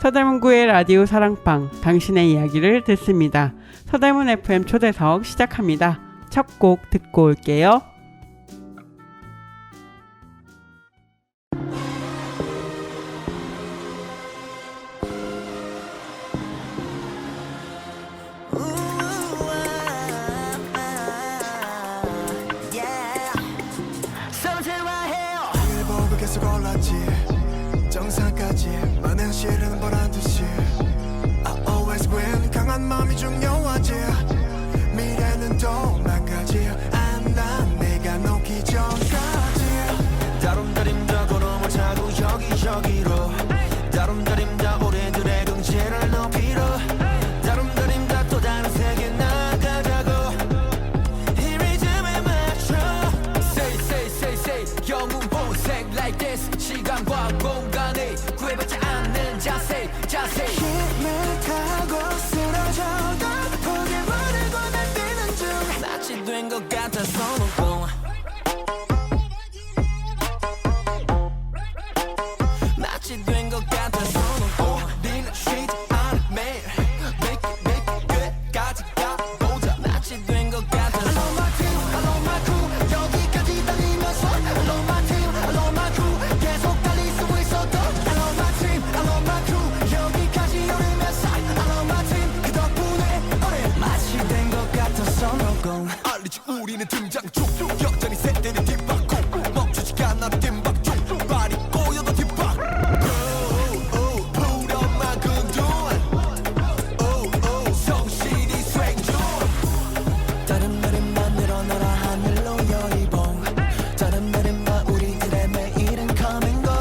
서대문구의 라디오 사랑방, 당신의 이야기를 듣습니다. 서대문 FM 초대석 시작합니다. 첫 곡 듣고 올게요. 계속 올랐지 정상까지 많은 실은 보란듯이 I always win 강한 마음이 중요하지 미래는 또 망가지 난 내가 놓기 전까지 다름다림다 걸음을 타고 여기저기로 다름다림다 우리들의 경제를 높이러 다름다림다 또 다른 세계 나가자고 이 리듬에 맞춰 Say say say say 영웅 Like this 시간과 공간에 구애받지 않는 자세 힘을 타고 쓰러져도 포기 모르고 날뛰는 중 마치 된 것 같아서 놓고 마치 된 것 같아서 놓고 우리는 쉬지 않을 매일 make 끝까지 가보자 마치 된 것 같아서 I love my team, I love my crew 여기까지 달리면서 I love my team, I love my crew 계속 달릴 수 있어도 I love my team, I love my crew 여기까지 오르면서 I love my team 그 덕분에 우리 마치 된 것 같아서 놓고 알리지 우리는 등장 중 여전히 새들이 뒷바퀴 멈추지가 않아 뒷박 중 발이 꼬여도 뒷박 부려만 근둔 성실히 수행 중 다른 날에만 늘어나라 하늘로 여의봉 다른 날에만 우리들의 매일은 coming go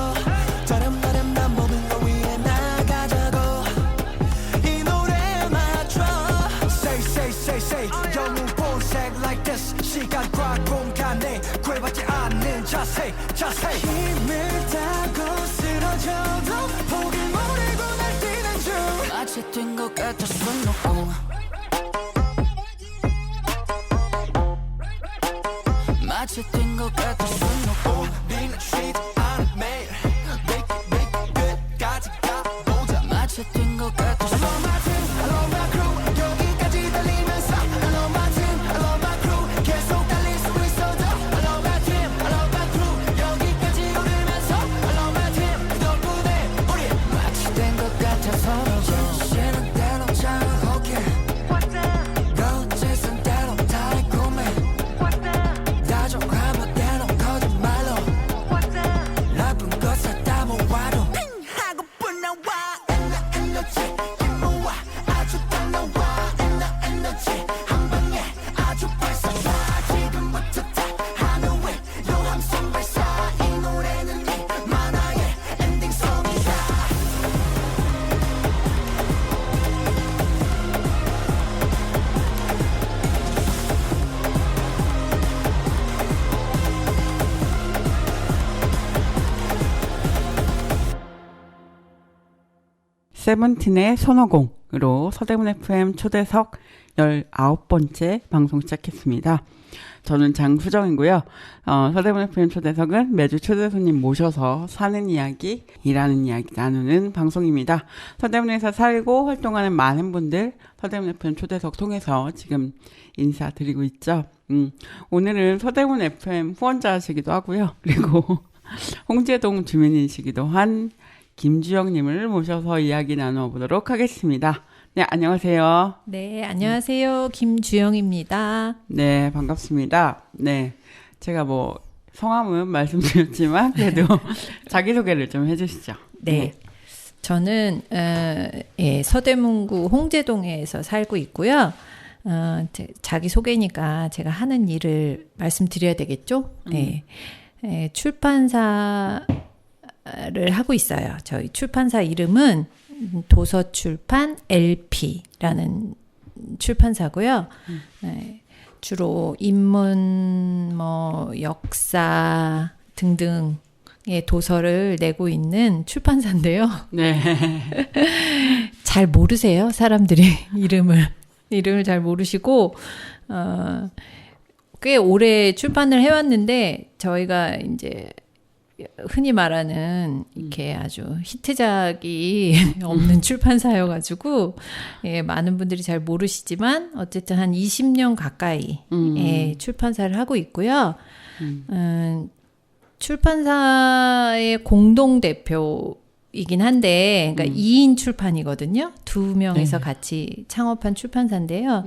다른 날에만 모든 걸 위해 나가자고 이 노래에 맞춰 Say say say say 영웅 본색 like this 시간과 공간에 구애받지 않는 자세 힘을 타고 쓰러져도 포기 모르고 날뛰는 중 마치 된 것 같아서 놓고 마치 된 것 같아서 놓고 우리는 쉬지 않을 매일 make 끝까지 가보자 마치 된 것 같아서 I love my team, I love my crew 여기까지 달리면서 I love my team, I love my crew 계속 달릴 수 있어도 I love my team, I love my crew 여기까지 오르면서 I love my team 그 덕분에 우리 마치 된 것 같아서 쉬는 대로 장호게 거짓은 대로 달콤해 다정한 대로 거짓말로 나쁜 것을 다 모아도 핑 하고 뿌나와 에너지 힘모아 아주 딱 나와 에너지 한 방에 아주 발사사 지금부터 다 하늘에 요함성 발사 이 노래는 이 만화의 엔딩송이다 세븐틴의 손오공으로 서대문 FM 초대석 19번째 방송 시작했습니다. 저는 장수정이고요. 서대문 FM 초대석은 매주 초대 손님 모셔서 사는 이야기, 일하는 이야기 나누는 방송입니다. 서대문에서 살고 활동하는 많은 분들 서대문 FM 초대석 통해서 지금 인사드리고 있죠. 오늘은 서대문 FM 후원자시기도 하고요. 그리고 홍제동 주민이시기도 한 김주영님을 모셔서 이야기 나눠보도록 하겠습니다. 네, 안녕하세요. 네, 안녕하세요. 김주영입니다. 네, 반갑습니다. 네, 제가 뭐 성함은 말씀드렸지만 그래도 자기소개를 좀 해주시죠. 네, 저는 서대문구 홍제동에서 살고 있고요. 자기소개니까 제가 하는 일을 말씀드려야 되겠죠? 네, 출판사를 하고 있어요. 저희 출판사 이름은 도서출판 LP라는 출판사고요. 네, 주로 인문, 역사 등등의 도서를 내고 있는 출판사인데요. 네. 잘 모르세요, 사람들이 이름을 잘 모르시고 꽤 오래 출판을 해왔는데 저희가 이제 흔히 말하는 이렇게 아주 히트작이 없는 출판사여가지고 예, 많은 분들이 잘 모르시지만 어쨌든 한 20년 가까이 예, 출판사를 하고 있고요. 출판사의 공동 대표이긴 한데, 그러니까 2인 출판이거든요. 2명에서 네. 같이 창업한 출판사인데요.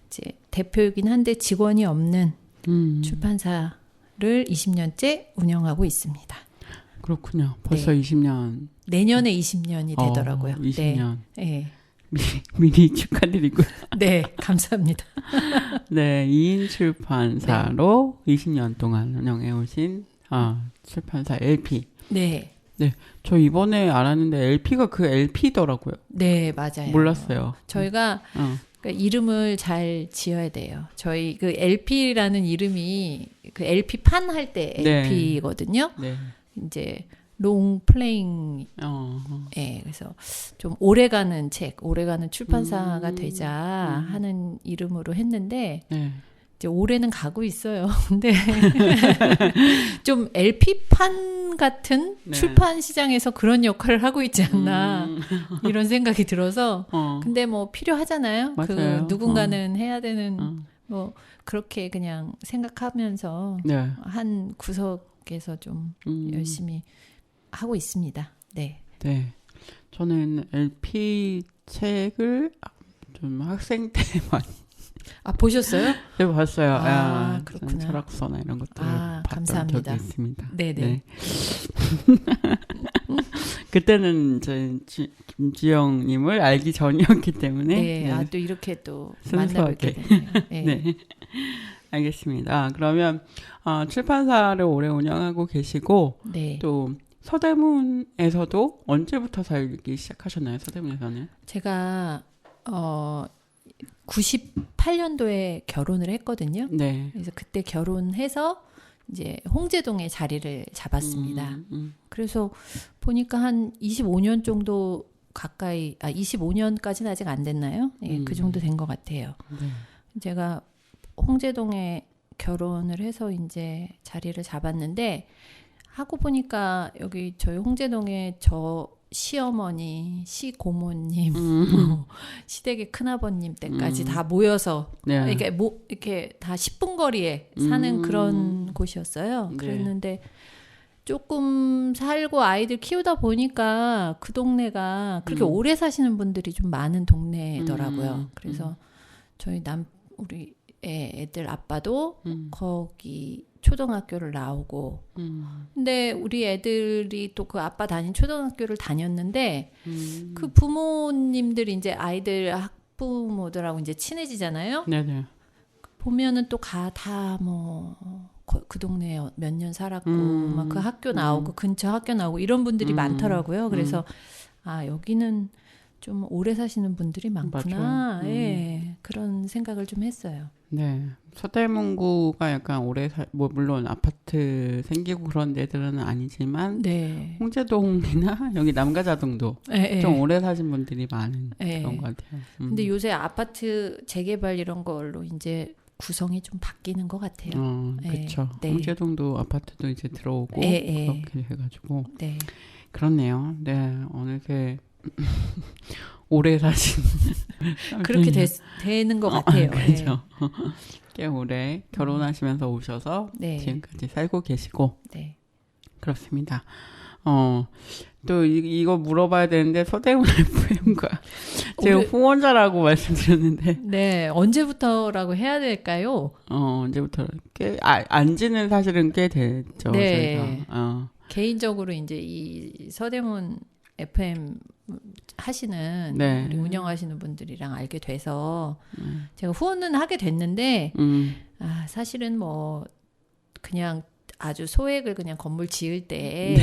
이제 대표이긴 한데 직원이 없는 출판사를 20년째 운영하고 있습니다. 그렇군요. 벌써 20년. 내년에 20년이 되더라고요. 20년. 네. 미리 축하드리고요. 네, 감사합니다. 네, 2인 출판사로 20년 동안 운영해 오신 출판사 LP. 네. 네, 저 이번에 알았는데 LP가 그 LP더라고요. 네, 맞아요. 몰랐어요. 저희가 그러니까 이름을 잘 지어야 돼요. 저희 그 LP라는 이름이 그 LP 판 할 때 LP거든요. 네. 이제 롱 플레잉 예, 그래서 좀 오래가는 책, 오래가는 출판사가 되자 하는 이름으로 했는데 네. 이제 올해는 가고 있어요. 근데 좀 LP판 같은 네. 출판 시장에서 그런 역할을 하고 있지 않나 이런 생각이 들어서 근데 뭐 필요하잖아요. 맞아요. 그 누군가는 해야 되는 뭐 그렇게 그냥 생각하면서 네. 한 구석에서 좀 열심히 하고 있습니다. 네. 네. 저는 LP 책을 좀 학생 때 많이 보셨어요? 네, 봤어요. 그렇구나. 철학서나 이런 것들을 봤던 감사합니다. 적이 있습니다. 네네. 네. 그때는 김지영님을 알기 전이었기 때문에 네. 또 이렇게 또 순수하게. 만나뵙게 되네요. 네. 네. 알겠습니다. 그러면 출판사를 오래 운영하고 계시고 네. 또 서대문에서도 언제부터 살기 시작하셨나요? 서대문에서는? 제가 98년도에 결혼을 했거든요. 네. 그래서 그때 결혼해서 이제 홍제동에 자리를 잡았습니다. 그래서 보니까 한 25년 정도 가까이 25년까지는 아직 안 됐나요? 예, 그 정도 된 것 같아요. 네. 제가 홍제동에 결혼을 해서 이제 자리를 잡았는데 하고 보니까 여기 저희 홍제동에 저 시어머니, 시고모님, 시댁의 큰아버님 때까지 다 모여서 네. 이렇게 다 10분 거리에 사는 그런 곳이었어요. 네. 그랬는데 조금 살고 아이들 키우다 보니까 그 동네가 그렇게 오래 사시는 분들이 좀 많은 동네더라고요. 그래서 저희 우리 애들 아빠도 거기 초등학교를 나오고 근데 우리 애들이 또 그 아빠 다닌 초등학교를 다녔는데 그 부모님들이 이제 아이들 학부모들하고 이제 친해지잖아요. 네네. 보면은 또 다 뭐 그 동네에 몇 년 살았고 막 그 학교 나오고 근처 학교 나오고 이런 분들이 많더라고요. 그래서 여기는 좀 오래 사시는 분들이 많구나. 예, 그런 생각을 좀 했어요. 네. 서대문구가 약간 뭐 물론 아파트 생기고 그런 데들은 아니지만 네. 홍제동이나 여기 남가자동도 좀 오래 사신 분들이 많은 그런 것 같아요. 근데 요새 아파트 재개발 이런 걸로 이제 구성이 좀 바뀌는 것 같아요. 그렇죠. 네. 홍제동도 아파트도 이제 들어오고 그렇게 해가지고 네. 그렇네요. 네. 어느새 오래 사신 그렇게 되는 것 같아요. 그렇죠. 꽤 오래 결혼하시면서 오셔서 지금까지 살고 계시고 네. 그렇습니다. 또 이거 물어봐야 되는데 서대문 FM과 제가 후원자라고 말씀드렸는데 네, 언제부터라고 해야 될까요? 언제부터 안지는 사실은 꽤 됐죠. 네. 저희가. 개인적으로 이제 이 서대문 FM 하시는 우리 운영하시는 분들이랑 알게 돼서 제가 후원은 하게 됐는데 사실은 뭐 그냥 아주 소액을 그냥 건물 지을 때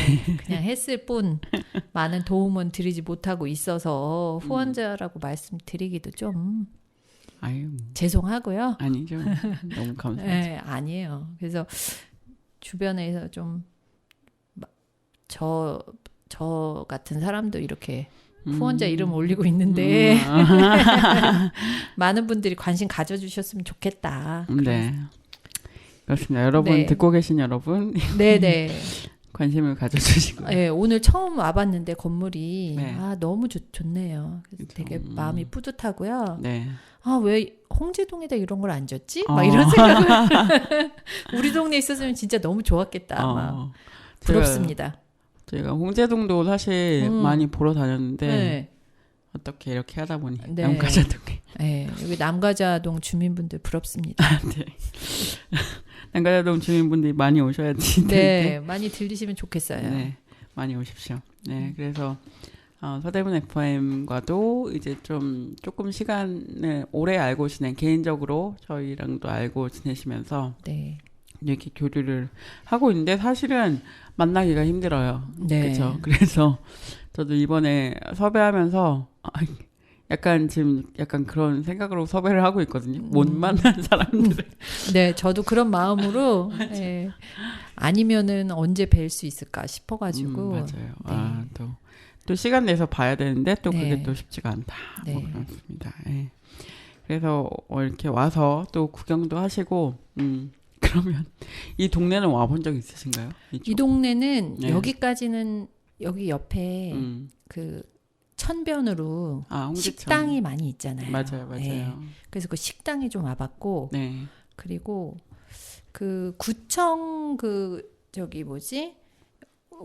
그냥 했을 뿐 많은 도움은 드리지 못하고 있어서 후원자라고 말씀드리기도 좀 죄송하고요. 아니죠. 너무 감사하죠. 네, 아니에요. 그래서 주변에서 좀 저 같은 사람도 이렇게 후원자 이름 올리고 있는데 많은 분들이 관심 가져주셨으면 좋겠다. 네. 그렇습니다. 여러분 듣고 계신 여러분 네네 관심을 가져주시고. 예, 오늘 처음 와봤는데 건물이 네. 너무 좋네요. 그래서 되게 마음이 뿌듯하고요. 네. 왜 홍제동에다 이런 걸 안 줬지? 막 어. 이런 생각을 우리 동네에 있었으면 진짜 너무 좋았겠다. 막 부럽습니다. 제가 홍제동도 사실 많이 보러 다녔는데 네. 어떻게 이렇게 하다 보니 네. 남가자동에. 네, 여기 남가자동 주민분들 부럽습니다. 네. 남가자동 주민분들이 많이 오셔야지. 네, 많이 들리시면 좋겠어요. 네, 많이 오십시오. 네, 그래서 서대문 FM과도 이제 조금 시간을 오래 알고 개인적으로 저희랑도 알고 지내시면서 네. 이렇게 교류를 하고 있는데 사실은 만나기가 힘들어요. 네. 그렇죠. 그래서 저도 이번에 섭외하면서 약간 그런 생각으로 섭외를 하고 있거든요. 못 만난 사람들. 네, 저도 그런 마음으로 네. 아니면은 언제 뵐 수 있을까 싶어가지고. 맞아요. 네. 또 시간 내서 봐야 되는데 또 네. 그게 또 쉽지가 않다. 네. 뭐 그렇습니다. 예. 그래서 이렇게 와서 또 구경도 하시고 그러면 이 동네는 와본 적 있으신가요? 이 동네는 네. 여기까지는 여기 옆에 그 천변으로 홍제천. 식당이 많이 있잖아요. 맞아요. 네. 그래서 그 식당에 좀 와봤고, 네. 그리고 그 구청 저기 뭐지?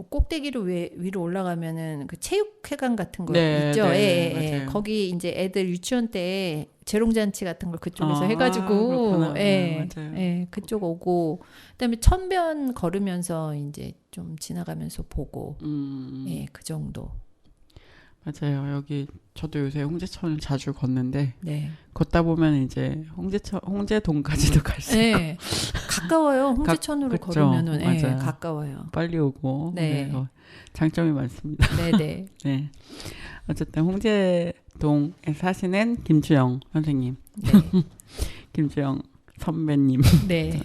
꼭대기로 위로 올라가면은 그 체육회관 같은 거 네, 있죠. 네, 예. 맞아요. 거기 이제 애들 유치원 때 재롱잔치 같은 걸 그쪽에서 아, 해가지고, 그렇구나. 예, 맞아요. 예, 그쪽 오고, 그다음에 천변 걸으면서 이제 좀 지나가면서 보고, 예, 그 정도. 맞아요. 여기 저도 요새 홍제천을 자주 걷는데 네. 걷다 보면 이제 홍제동까지도 갈 수 있고 네, 가까워요. 홍제천으로 그쵸. 걸으면은 예, 맞아요. 가까워요. 빨리 오고 네. 그래서 장점이 많습니다. 네네. 네. 어쨌든 홍제동에 사시는 김주영 선생님, 네. 김주영 선배님 네.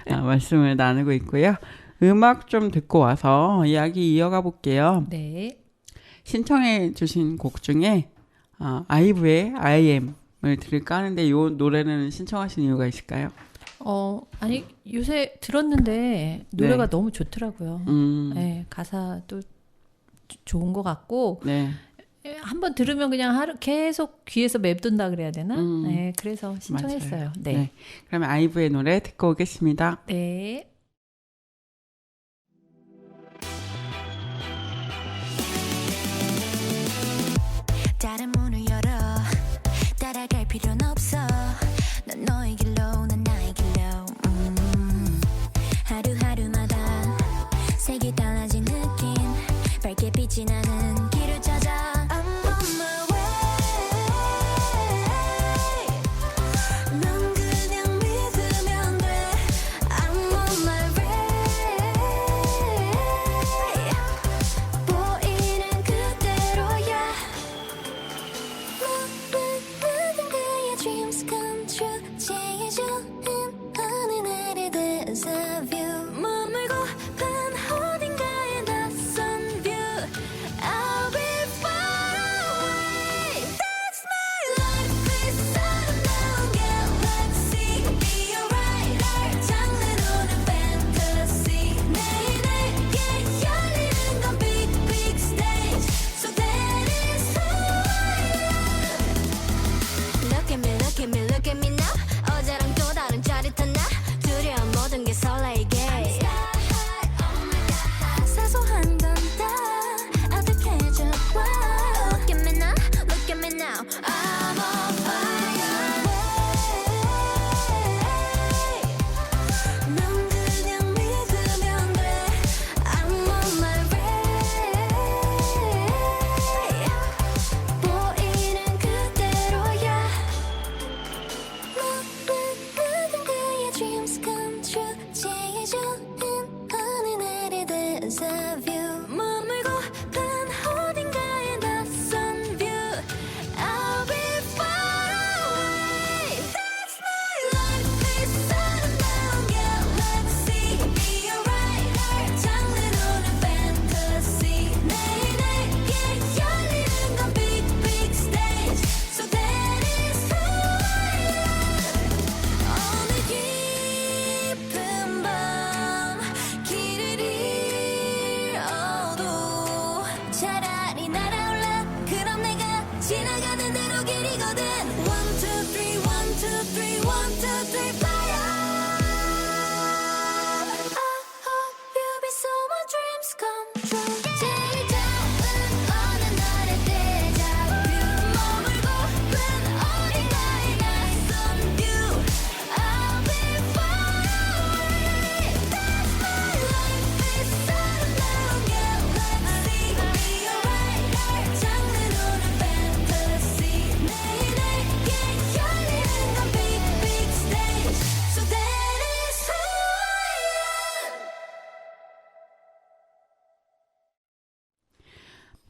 말씀을 나누고 있고요. 음악 좀 듣고 와서 이야기 이어가 볼게요. 네. 신청해 주신 곡 중에 아이브의 I Am을 들을까 하는데 이 노래는 신청하신 이유가 있을까요? 아니 요새 들었는데 노래가 네. 너무 좋더라고요. 네, 가사도 좋은 것 같고 네. 한번 들으면 그냥 계속 귀에서 맴돈다 그래야 되나? 네, 그래서 신청했어요. 맞아요. 네. 네. 그러면 아이브의 노래 듣고 오겠습니다. 네. 다른 문을 열어 따라갈 필요는 없어 넌 너의 길로 난 나의 길로 하루하루마다 색이 달라진 느낌 밝게 빛이 나는 길을 찾아 I'm on my way 넌 그냥 믿으면 돼 I'm on my way 보이는 그대로야 모든 그의 dreams come true 제일 좋은 하늘 아래 there's a view 머물고픈 어딘가에 낯선 view I'll be far away That's my life this 아름다운 galaxy Be a writer 장르로는 fantasy 내게 열리는 건 big big stage So that is who I am Look at me, look at me, look at me now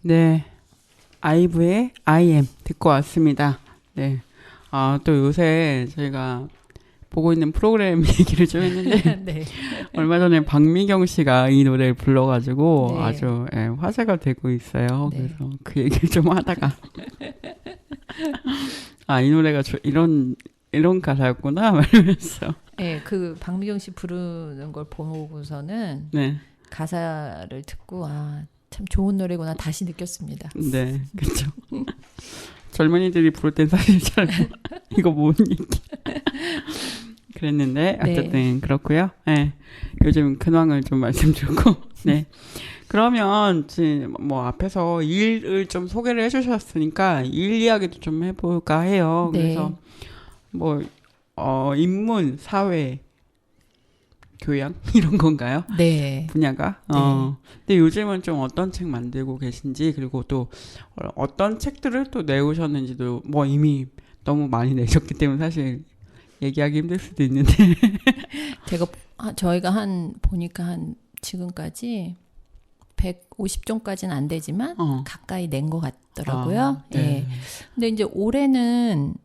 네, 아이브의 I am 듣고 왔습니다. 네, 또 요새 저희가 보고 있는 프로그램 얘기를 좀 했는데 네. 얼마 전에 박미경 씨가 이 노래를 불러가지고 네. 아주 화제가 되고 있어요. 네. 그래서 그 얘기를 좀 하다가 이 노래가 이런 가사였구나 말면서 네, 그 박미경 씨 부르는 걸 보고서는 네, 가사를 듣고 참 좋은 노래구나 다시 느꼈습니다. 네, 그렇죠. 젊은이들이 부를 땐 사실 잘 이거 뭔 얘기 그랬는데 어쨌든 그렇고요. 네, 요즘 근황을 좀 말씀드렸고 네. 그러면 지금 뭐 앞에서 일을 좀 소개를 해주셨으니까 일 이야기도 좀 해볼까 해요. 네. 그래서 뭐 인문, 사회, 교양 이런 건가요? 네. 분야가. 네. 근데 요즘은 좀 어떤 책 만들고 계신지 그리고 또 어떤 책들을 또 내오셨는지도 뭐 이미 너무 많이 내셨기 때문에 사실 얘기하기 힘들 수도 있는데. 저희가 보니까 지금까지 150종까지는 안 되지만 가까이 낸 것 같더라고요. 네. 예. 근데 이제 올해는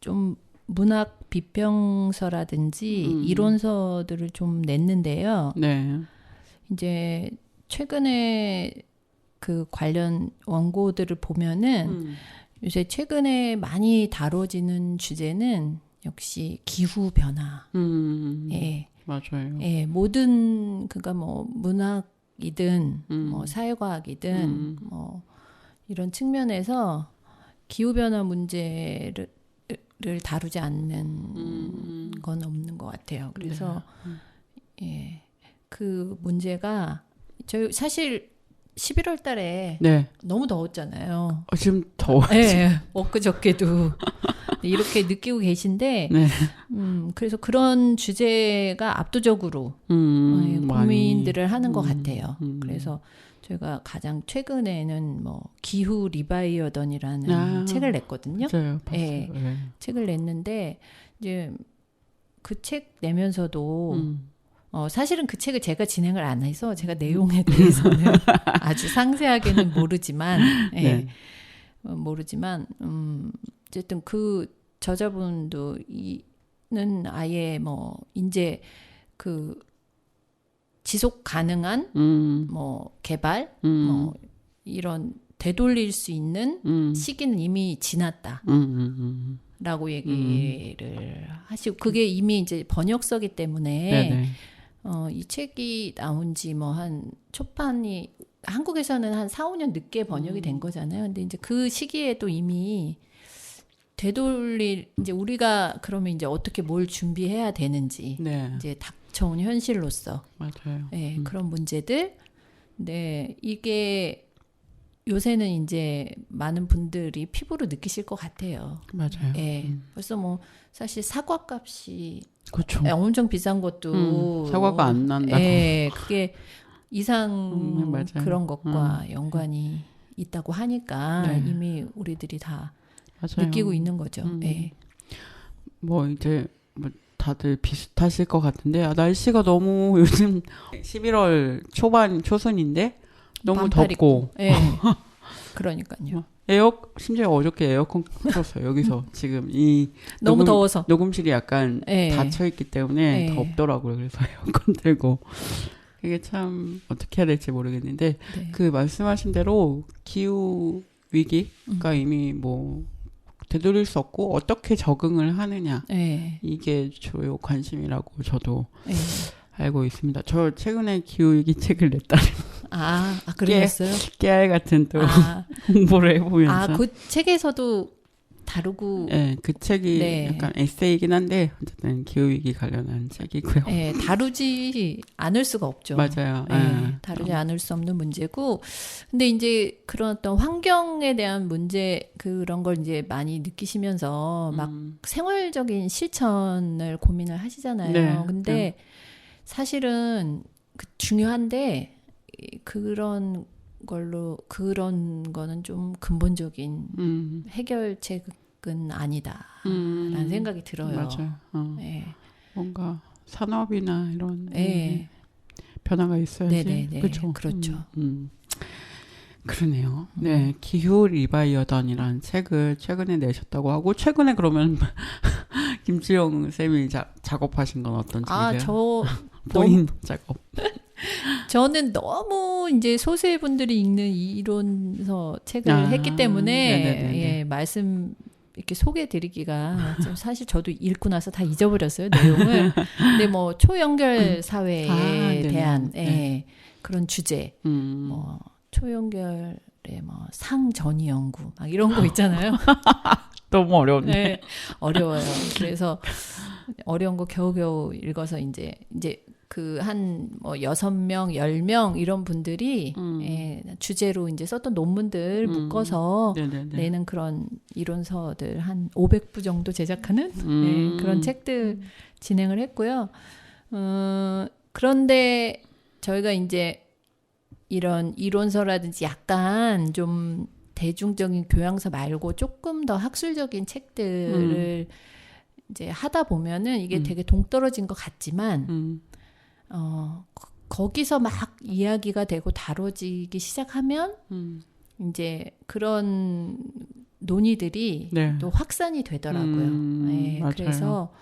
좀 문학 비평서라든지 이론서들을 좀 냈는데요. 네. 이제 최근에 그 관련 원고들을 보면은 요새 최근에 많이 다뤄지는 주제는 역시 기후 변화. 예. 맞아요. 예, 그러니까 뭐 문학이든 뭐 사회과학이든 뭐 이런 측면에서 기후 변화 문제를 다루지 않는 건 없는 것 같아요. 그래서 예, 그 문제가 저희 사실 11월 달에 네. 너무 더웠잖아요. 지금 더워요. 네, 엊그저께도 이렇게 느끼고 계신데, 네. 그래서 그런 주제가 압도적으로 고민들을 하는 것 같아요. 그래서 저희가 가장 최근에는 뭐 기후 리바이어던이라는 책을 냈거든요. 맞아요. 봤어요. 네, 네. 책을 냈는데 이제 그 책 내면서도 사실은 그 책을 제가 진행을 안 해서 제가 내용에 대해서는 아주 상세하게는 모르지만, 예, 네. 모르지만, 어쨌든 그 저자분도 는 아예 뭐 이제 그 지속 가능한 뭐 개발, 뭐 이런 되돌릴 수 있는 시기는 이미 지났다. 라고 얘기를 하시고 그게 이미 이제 번역서기 때문에 네네. 이 책이 나온 지 뭐 한 초판이 한국에서는 한 4, 5년 늦게 번역이 된 거잖아요. 근데 이제 그 시기에도 이미 이제 우리가 그러면 이제 어떻게 뭘 준비해야 되는지 네. 이제 닥쳐온 현실로서 맞아요. 네, 그런 문제들. 네, 이게 요새는 이제 많은 분들이 피부로 느끼실 것 같아요. 맞아요. 예. 벌써 뭐 사실 사과값이 그렇죠. 엄청 비싼 것도 사과가 안 난다고. 예, 그게 이상 맞아요. 그런 것과 연관이 있다고 하니까 네. 이미 우리들이 다 맞아요. 느끼고 있는 거죠. 예. 뭐 이제 뭐 다들 비슷하실 것 같은데 날씨가 너무 요즘 11월 초순인데 너무 반팔 덥고. 입고. 예. 그러니까요. 심지어 어저께 에어컨 틀었어요. 여기서 지금 이 너무 더워서 녹음실이 약간 예. 닫혀 있기 때문에 예. 덥더라고요. 그래서 에어컨 틀고 이게 참 어떻게 해야 될지 모르겠는데 네. 그 말씀하신 대로 기후 위기가 이미 뭐 되돌릴 수 없고 어떻게 적응을 하느냐 예. 이게 주요 관심이라고 저도 예. 알고 있습니다. 저 최근에 기후위기 책을 냈다는 그러셨어요? 깨알 같은 또 홍보를 해보면서 그 책에서도 다루고 네, 그 책이 네. 약간 에세이긴 한데 어쨌든 기후위기 관련한 책이고요. 예, 다루지 않을 수가 없죠. 맞아요. 예, 다루지 않을 수 없는 문제고, 근데 이제 그런 어떤 환경에 대한 문제 그런 걸 이제 많이 느끼시면서 막 생활적인 실천을 고민을 하시잖아요. 네, 근데 네. 사실은 중요한데 그런 거는 좀 근본적인 해결책은 아니다라는 생각이 들어요. 맞아요. 예. 뭔가 산업이나 이런 예. 변화가 있어야지. 네네네. 그렇죠. 그렇죠. 그러네요. 네, 기후 리바이어던이라는 책을 최근에 내셨다고 하고 최근에 그러면 김지영 쌤이 작업하신 건 어떤 책이세요? 본인 작업. 저는 너무 이제 소수의분들이 읽는 이론서 책을 했기 때문에 네네네네. 예, 말씀 이렇게 소개해드리기가 좀 사실 저도 읽고 나서 다 잊어버렸어요 내용을. 근데 뭐 초연결 사회에 네네. 대한 네. 그런 주제, 뭐 초연결의 뭐 상전이 연구 막 이런 거 있잖아요. 너무 어려운데. 네, 어려워요. 그래서 어려운 거 겨우겨우 읽어서 이제 그 한 뭐 6명, 10명 이런 분들이 예, 주제로 이제 썼던 논문들 묶어서 네네네. 내는 그런 이론서들 한 500부 정도 제작하는 예, 그런 책들 진행을 했고요. 그런데 저희가 이제 이런 이론서라든지 약간 좀 대중적인 교양서 말고 조금 더 학술적인 책들을 이제 하다 보면은 이게 되게 동떨어진 것 같지만 거기서 막 이야기가 되고 다뤄지기 시작하면 이제 그런 논의들이 네. 또 확산이 되더라고요. 네, 맞아요. 그래서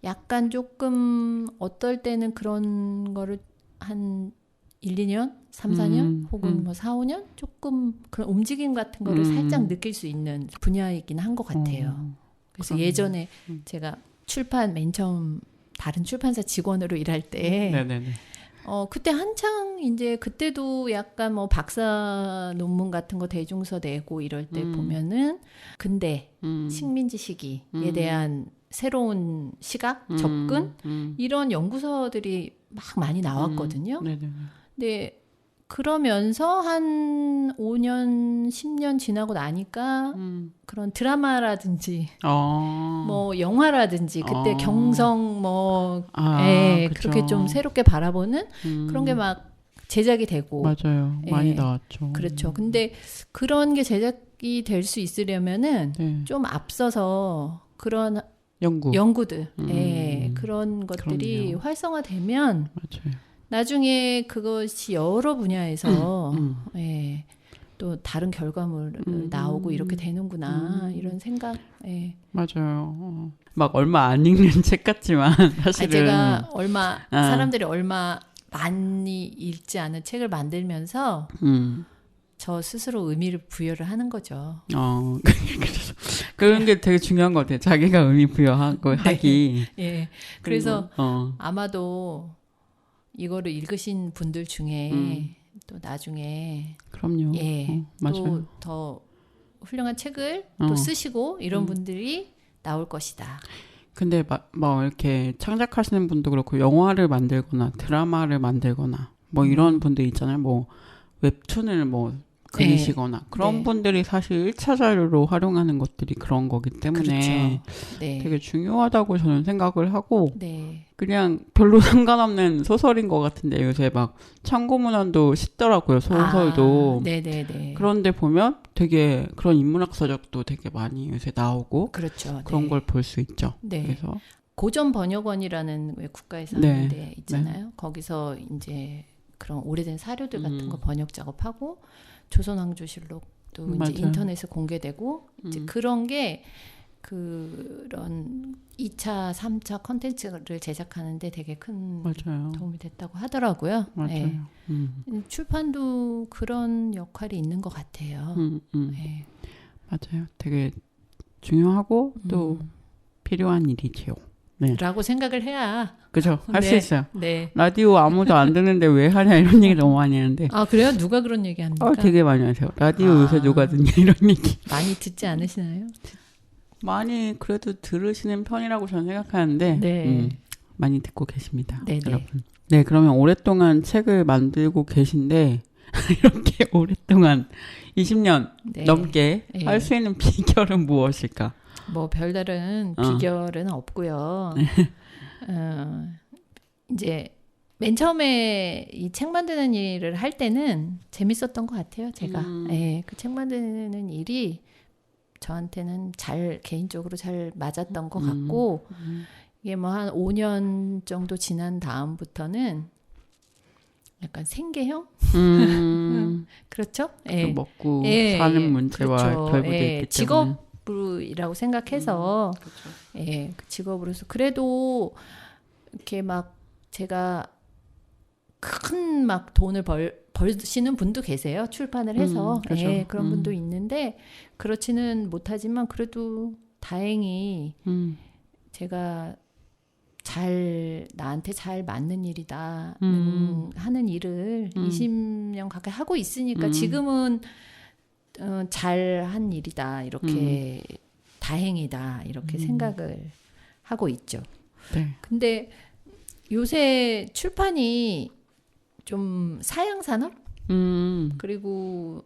약간 조금 어떨 때는 그런 거를 한 1, 2년, 3, 4년 혹은 뭐 4, 5년 조금 그런 움직임 같은 거를 살짝 느낄 수 있는 분야이긴 한 것 같아요. 그래서 예전에 제가 출판 맨 처음 다른 출판사 직원으로 일할 때 네네네. 그때 한창 이제 그때도 약간 뭐 박사 논문 같은 거 대중서 내고 이럴 때 보면은 근대 식민지 시기에 대한 새로운 시각, 접근 이런 연구서들이 막 많이 나왔거든요. 네네. 근데 그러면서 한 5년, 10년 지나고 나니까 그런 드라마라든지 뭐 영화라든지 그때 경성 뭐 그렇게 좀 새롭게 바라보는 그런 게 막 제작이 되고 맞아요. 많이 나왔죠. 그렇죠. 근데 그런 게 제작이 될 수 있으려면은 네. 좀 앞서서 그런 연구들. 그런 것들이 그럼요. 활성화되면 맞아요. 나중에 그것이 여러 분야에서 또 다른 결과물 나오고 이렇게 되는구나 이런 생각. 맞아요. 막 얼마 안 읽는 책 같지만 사실은 제가 사람들이 얼마 많이 읽지 않은 책을 만들면서 저 스스로 의미를 부여를 하는 거죠. 그래서 그런 게 되게 중요한 것 같아요. 자기가 의미 부여하고 하기. 예. 그래서 그리고, 아마도 이거를 읽으신 분들 중에 또 나중에 그럼요. 맞아요. 또 더 훌륭한 책을 또 쓰시고 이런 분들이 나올 것이다. 근데 막 이렇게 창작하시는 분도 그렇고 영화를 만들거나 드라마를 만들거나 뭐 이런 분들 있잖아요. 뭐 웹툰을 뭐 그리시거나 그런 분들이 사실 1차 자료로 활용하는 것들이 그런 거기 때문에 그렇죠. 네. 되게 중요하다고 저는 생각을 하고 네. 그냥 별로 상관없는 소설인 것 같은데 요새 막 참고문헌도 쉽더라고요. 소설도. 네네네. 그런데 보면 되게 그런 인문학 서적도 되게 많이 요새 나오고 그렇죠. 그런 네. 걸 볼 수 있죠. 네. 그래서 고전 번역원이라는 왜 국가에서 하는 데 있잖아요. 거기서 이제 그런 오래된 사료들 같은 거 번역 작업하고 조선왕조실록도 이제 인터넷에 공개되고 이제 그런 게 그런 2차, 3차 컨텐츠를 제작하는데 되게 큰 도움이 됐다고 하더라고요. 맞아요. 출판도 그런 역할이 있는 것 같아요. 네. 맞아요. 되게 중요하고 또 필요한 일이지요. 네. 라고 생각을 해야. 그죠? 할 수 있어요. 네. 라디오 아무도 안 듣는데 왜 하냐 이런 얘기 너무 많이 하는데. 아, 그래요? 누가 그런 얘기 합니까? 되게 많이 하세요. 라디오 요새 누가 듣냐 이런 얘기. 많이 듣지 않으시나요? 많이 그래도 들으시는 편이라고 저는 생각하는데 네. 많이 듣고 계십니다. 네네. 여러분. 네, 그러면 오랫동안 책을 만들고 계신데 이렇게 오랫동안 20년 넘게 할 수 있는 비결은 무엇일까? 뭐 별다른 비결은 없고요. 이제 맨 처음에 이 책 만드는 일을 할 때는 재밌었던 것 같아요. 제가 그 책 만드는 일이 저한테는 개인적으로 잘 맞았던 것 같고 이게 뭐 한 5년 정도 지난 다음부터는 약간 생계형? 그렇죠? 또 예. 먹고 예, 사는 문제와 그렇죠. 결부돼 예, 있기 때문에. 직업이라고 생각해서 그렇죠. 예, 그 직업으로서 그래도 이렇게 막 제가 큰 막 돈을 벌시는 분도 계세요. 출판을 해서. 그렇죠. 예, 그런 분도 있는데 그렇지는 못하지만 그래도 다행히 제가 나한테 잘 맞는 일이다 하는 일을 20년 가까이 하고 있으니까 지금은 잘 한 일이다 이렇게 다행이다 이렇게 생각을 하고 있죠. 네. 근데 요새 출판이 좀 사양 산업 그리고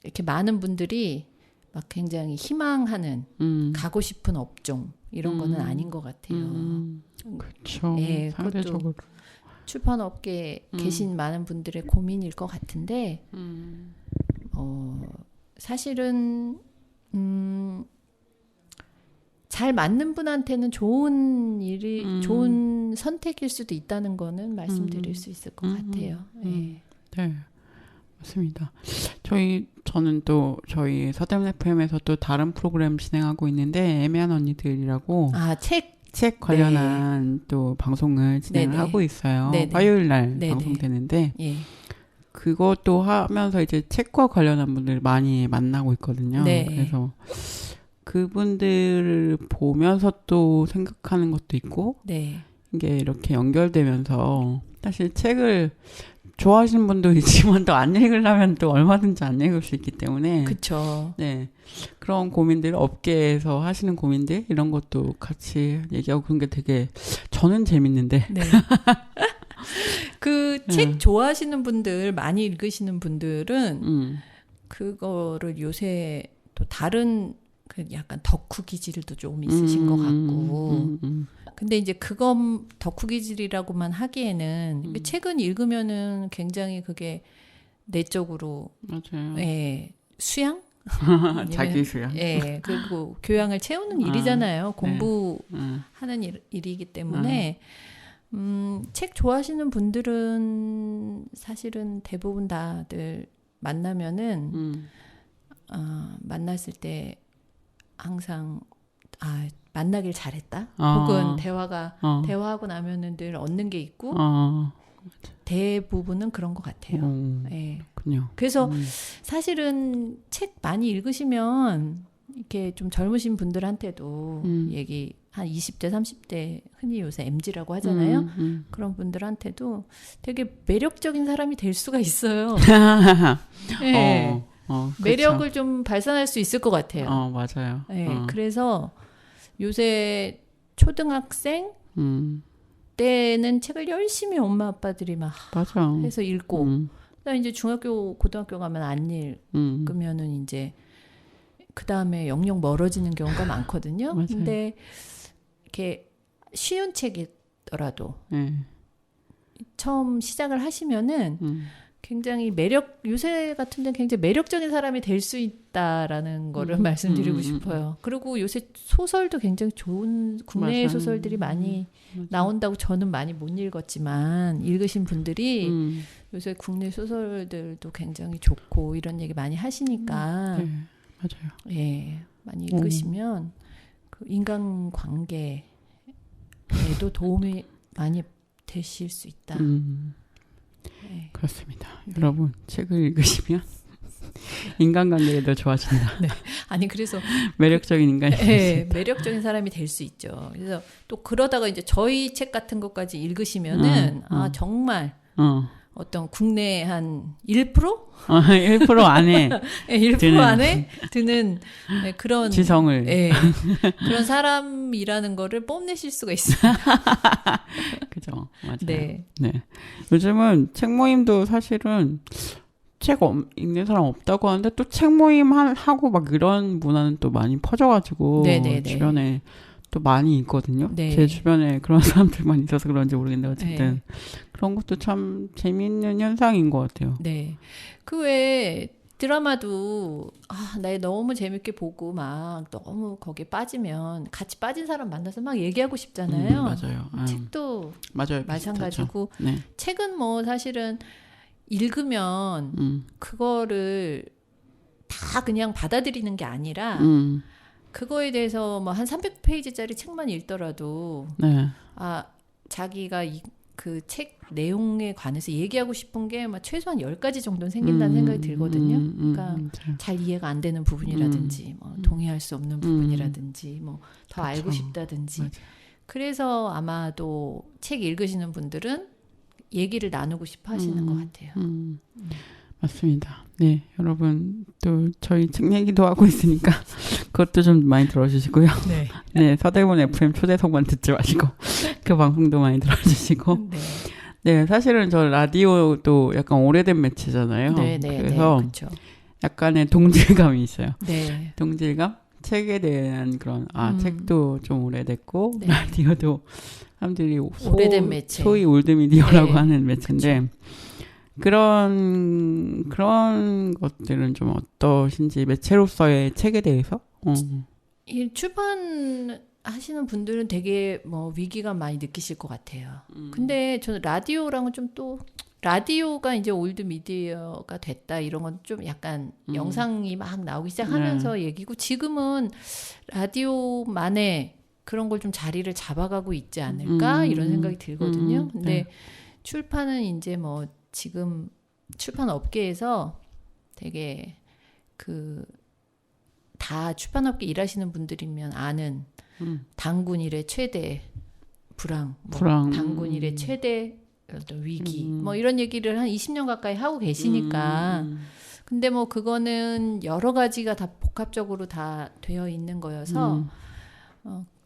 이렇게 많은 분들이 막 굉장히 희망하는 가고 싶은 업종 이런 거는 아닌 것 같아요. 그렇죠. 예, 상대적으로. 출판 업계에 계신 많은 분들의 고민일 것 같은데 사실은 잘 맞는 분한테는 좋은 일이 좋은 선택일 수도 있다는 거는 말씀드릴 수 있을 것 같아요. 예. 네, 맞습니다. 저는 또 저희 서대문 FM에서 또 다른 프로그램 진행하고 있는데 애매한 언니들이라고 책 관련한 또 방송을 진행을 네네. 하고 있어요. 네네. 화요일 날 네네. 방송되는데 예. 그것도 하면서 이제 책과 관련한 분들 많이 만나고 있거든요. 네. 그래서 그분들을 보면서 또 생각하는 것도 있고 네. 이게 이렇게 연결되면서 사실 책을 좋아하시는 분도 있지만 또 안 읽으려면 또 얼마든지 안 읽을 수 있기 때문에 그쵸. 네, 그런 고민들 업계에서 하시는 고민들 이런 것도 같이 얘기하고 그런 게 되게 저는 재밌는데 네. 그 책 좋아하시는 분들 많이 읽으시는 분들은 그거를 요새 또 다른 그 약간 덕후 기질도 좀 있으신 것 같고 근데 이제 그건 덕후 기질이라고만 하기에는 책은 읽으면은 굉장히 그게 내적으로 맞아요. 예, 수양 자기 수양. 예, 그리고 교양을 채우는 일이잖아요. 공부하는 일이기 때문에 책 좋아하시는 분들은 사실은 대부분 다들 만나면은 만났을 때 항상 만나길 잘했다. 혹은 대화하고 나면은 늘 얻는 게 있고 대부분은 그런 것 같아요. 예. 그렇군요. 그래서 사실은 책 많이 읽으시면 이렇게 좀 젊으신 분들한테도 얘기 한 20대, 30대 흔히 요새 MZ라고 하잖아요. 그런 분들한테도 되게 매력적인 사람이 될 수가 있어요. 네. 그렇죠. 매력을 좀 발산할 수 있을 것 같아요. 맞아요. 네. 그래서 요새 초등학생 때는 책을 열심히 엄마 아빠들이 막 맞아. 해서 읽고 그다음에 이제 중학교, 고등학교 가면 안 읽으면은 이제 그 다음에 영영 멀어지는 경우가 많거든요. 맞아요. 근데 이렇게 쉬운 책이더라도 처음 시작을 하시면은 굉장히 요새 같은 데는 굉장히 매력적인 사람이 될 수 있다라는 거를 말씀드리고 싶어요. 그리고 요새 소설도 굉장히 좋은 국내의 맞아요. 소설들이 많이 나온다고 저는 많이 못 읽었지만 읽으신 분들이 요새 국내 소설들도 굉장히 좋고 이런 얘기 많이 하시니까 네, 맞아요. 예, 많이 읽으시면 그 인간관계에도 도움이 많이 되실 수 있다. 네. 그렇습니다. 여러분 책을 읽으시면 인간관계가 좋아진다. 네. 아니 그래서 매력적인 인간이 네, 매력적인 사람이 될 수 있죠. 그래서 또 그러다가 이제 저희 책 같은 것까지 읽으시면은 정말 어떤 국내 한 1%? 1% 안에 1% 안에 드는 그런 지성을 그런 사람이라는 거를 뽐내실 수가 있어요. 그죠, 맞아요. 네. 네. 요즘은 책 모임도 사실은 책 읽는 사람 없다고 하는데 또 책 모임 하고 막 이런 문화는 또 많이 퍼져가지고 네네네. 주변에 또 많이 있거든요. 네. 제 주변에 그런 사람들만 있어서 그런지 모르겠는데 어쨌든 그런 것도 참 재미있는 현상인 것 같아요. 네. 그 외에 드라마도 나 너무 재밌게 보고 막 너무 거기에 빠지면 같이 빠진 사람 만나서 막 얘기하고 싶잖아요. 맞아요. 책도 맞아요. 마찬가지고 네. 책은 뭐 사실은 읽으면 그거를 다 그냥 받아들이는 게 아니라 그거에 대해서 뭐 한 300페이지짜리 책만 읽더라도 네. 자기가 그 책 내용에 관해서 얘기하고 싶은 게 막 최소한 10가지 정도는 생긴다는 생각이 들거든요. 그러니까 잘 이해가 안 되는 부분이라든지 뭐 동의할 수 없는 부분이라든지 뭐 더 알고 싶다든지 맞아. 그래서 아마도 책 읽으시는 분들은 얘기를 나누고 싶어 하시는 것 같아요. 맞습니다. 네, 여러분 또 저희 책 얘기도 하고 있으니까 그것도 좀 많이 들어주시고요. 네. 네, 서대문 FM 초대석만 듣지 마시고 그 방송도 많이 들어주시고. 네. 네, 사실은 저 라디오도 약간 오래된 매체잖아요. 네, 그래서 그렇죠. 약간의 동질감이 있어요. 네. 동질감? 책에 대한 그런 책도 좀 오래됐고 네. 라디오도 사람들이 오래된 매체. 소위 올드미디어라고 네. 하는 매체인데 그런 것들은 좀 어떠신지 매체로서의 책에 대해서 이 출판하시는 분들은 되게 뭐 위기감 많이 느끼실 것 같아요. 근데 저는 라디오랑은 좀 또 라디오가 이제 올드 미디어가 됐다 이런 건 좀 약간 영상이 막 나오기 시작하면서 얘기고 지금은 라디오만의 그런 걸 좀 자리를 잡아가고 있지 않을까 이런 생각이 들거든요. 근데 네. 출판은 이제 뭐 지금 출판 업계에서 되게 다 출판업계 일하시는 분들이면 아는 단군 일의 최대 불황, 단군 일의 최대 어떤 위기, 뭐 이런 얘기를 한 20년 가까이 하고 계시니까. 근데 뭐 그거는 여러 가지가 다 복합적으로 다 되어 있는 거여서,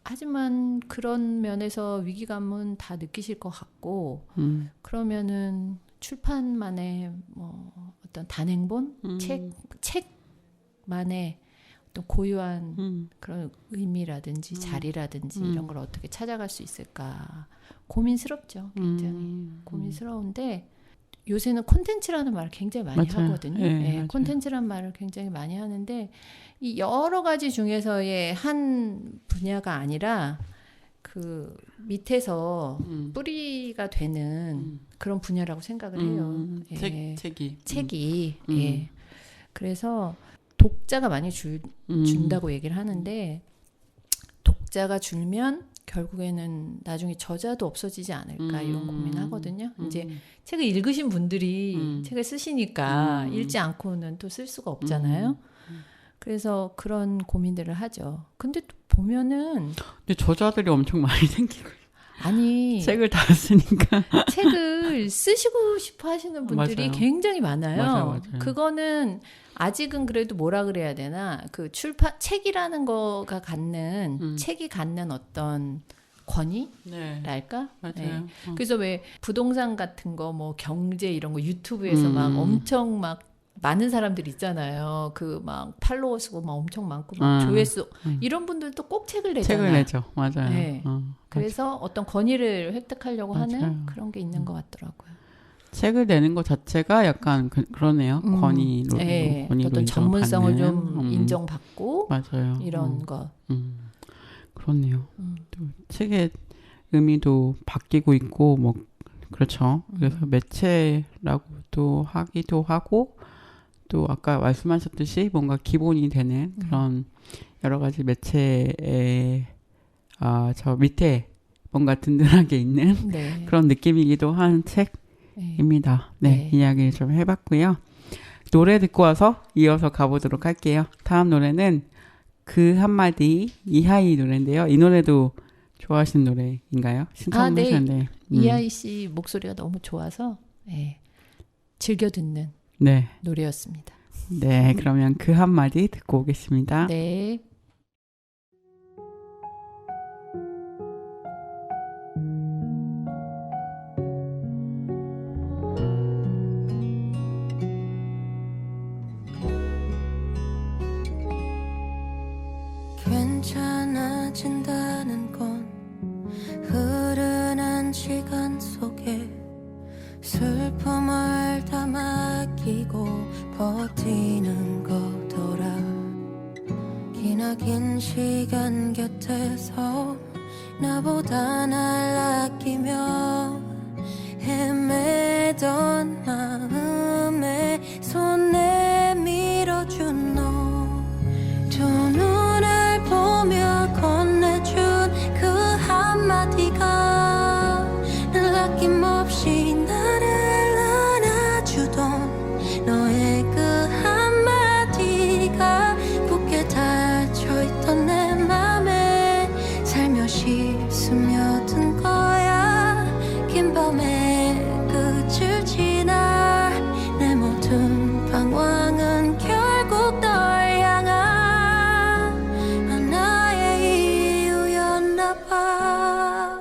하지만 그런 면에서 위기감은 다 느끼실 것 같고, 그러면은 출판만의 뭐 어떤 단행본, 책만의 어떤 고유한 그런 의미라든지 자리라든지 이런 걸 어떻게 찾아갈 수 있을까 고민스럽죠. 굉장히 고민스러운데 요새는 콘텐츠라는 말을 굉장히 많이 맞아요. 하거든요. 네, 네, 콘텐츠라는 말을 굉장히 많이 하는데 이 여러 가지 중에서의 한 분야가 아니라 그 밑에서 뿌리가 되는 그런 분야라고 생각을 해요. 예. 책이 예. 그래서 독자가 많이 준다고 얘기를 하는데 독자가 줄면 결국에는 나중에 저자도 없어지지 않을까 이런 고민하거든요. 이제 책을 읽으신 분들이 책을 쓰시니까 읽지 않고는 또 쓸 수가 없잖아요. 그래서 그런 고민들을 하죠. 근데 또 보면은 근데 저자들이 엄청 많이 생기고 아니 책을 다 쓰니까 책을 쓰시고 싶어 하시는 분들이 맞아요. 굉장히 많아요. 맞아요. 그거는 아직은 그래도 뭐라 그래야 되나 그 책이라는 거가 갖는 책이 갖는 어떤 권위랄까? 맞아요. 네. 그래서 왜 부동산 같은 거 뭐 경제 이런 거 유튜브에서 막 엄청 막 많은 사람들 있잖아요. 그 막 팔로워 수고 막 엄청 많고 막 조회수 이런 분들도 꼭 책을 내잖아요. 책을 내죠. 맞아요. 네. 그래서 어떤 권위를 획득하려고 맞아요. 하는 그런 게 있는 것 같더라고요. 책을 내는 것 자체가 약간 그러네요. 권위로, 네. 권위로 어떤 전문성을 좀 인정받는. 인정받고 맞아요. 이런 거. 그렇네요. 또 책의 의미도 바뀌고 있고 뭐 그렇죠. 그래서 매체라고도 하기도 하고 또 아까 말씀하셨듯이 뭔가 기본이 되는 그런 여러 가지 매체에 저 밑에 뭔가 든든하게 있는 네. 그런 느낌이기도 한 책입니다. 네, 이야기를 좀 해봤고요. 노래 듣고 와서 이어서 가보도록 할게요. 다음 노래는 그 한마디 이하이 노래인데요. 이 노래도 좋아하시는 노래인가요? 신청하셨는데. 이하이 씨 목소리가 너무 좋아서 즐겨 듣는 노래였습니다. 네, 그러면 그 한마디 듣고 오겠습니다. 네. 괜찮아진다는 건 흐르는 시간 속에 슬픔을 다 맡기고 버티는 거더라. 기나긴 시간 곁에서 나보다 날 아끼며 헤매던 마음 스며든 거야. 긴 밤의 끝을 지나 내 모든 방황은 결국 널 향한 하나의 이유였나 봐.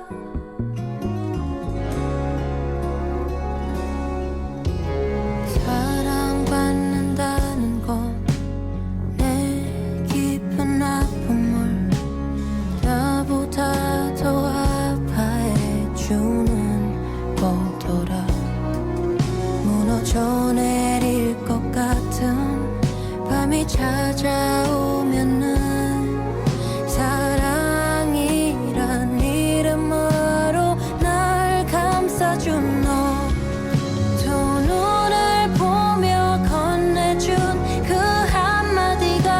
사랑받는다는 건 내 깊은 아픔을 나보다 더 아파해주는 거더라. 무너져 내릴 것 같은 밤이 찾아오면은 사랑이란 이름으로 날 감싸준 너. 두 눈을 보며 건네준 그 한마디가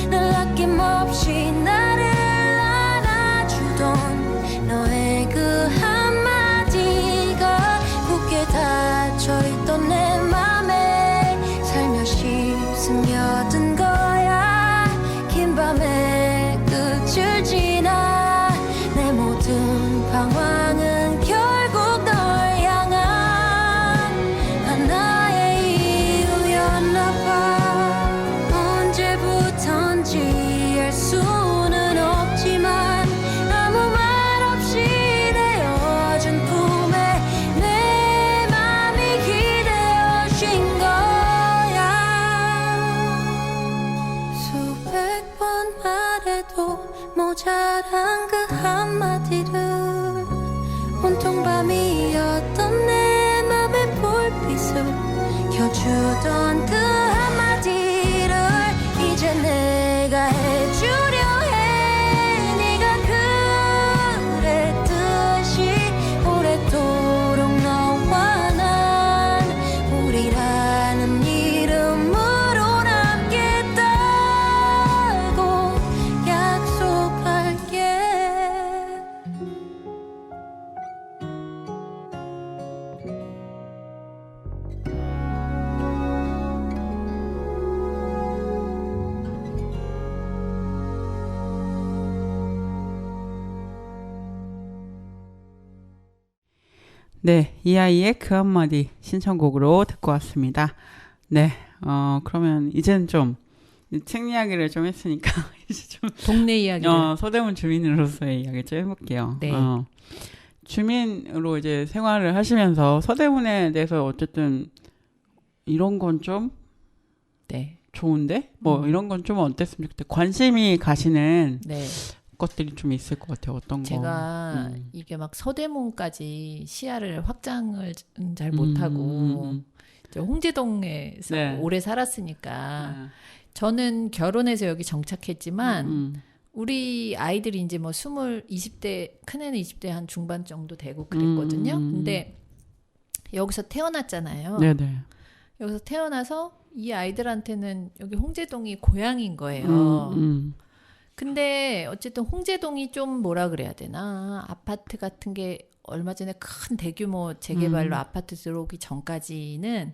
늘 아낌없이 나를 안아주던 너의 그 한마디가 굳게 닫혀있던 내 맘에 살며시 스며든 거야. 긴 밤의 끝을 지나 내 모든 방황은 결국 널 향한 하나의 이유였나 봐. 언제부턴지 알 수는 없지만 아무 말 없이 내어준 품에 내 맘이 기대어진 거야. 수백 번 말해도 모자란 그 한마디를 온통 밤이었던 내 맘의 불빛을 켜주던 그 한마디를 이제 내가 해주려 해. 네가 그랬듯이 오랫도록 너와 난 우리라는 이름으로 남겠다고 약속할게. 네, 이 아이의 그 한마디 신청곡으로 듣고 왔습니다. 네, 그러면 이제는 좀 책 이야기를 좀 했으니까 이제 좀 동네 이야기를. 서대문 주민으로서의 이야기 좀 해볼게요. 네. 주민으로 이제 생활을 하시면서 서대문에 대해서 어쨌든 이런 건 좀 네. 좋은데? 뭐 이런 건 좀 어땠으면 좋겠다. 관심이 가시는 네. 것들이 좀 있을 것 같아요. 어떤 거? 제가 이게 막 서대문까지 시야를 확장을 잘 못하고 이제 홍제동에서 네. 오래 살았으니까 저는 결혼해서 여기 정착했지만 우리 아이들이 이제 뭐 20대, 큰애는 20대 한 중반 정도 되고 그랬거든요. 근데 여기서 태어났잖아요. 네네. 여기서 태어나서 이 아이들한테는 여기 홍제동이 고향인 거예요. 근데 어쨌든 홍제동이 좀 뭐라 그래야 되나, 아파트 같은 게 얼마 전에 큰 대규모 재개발로 아파트 들어오기 전까지는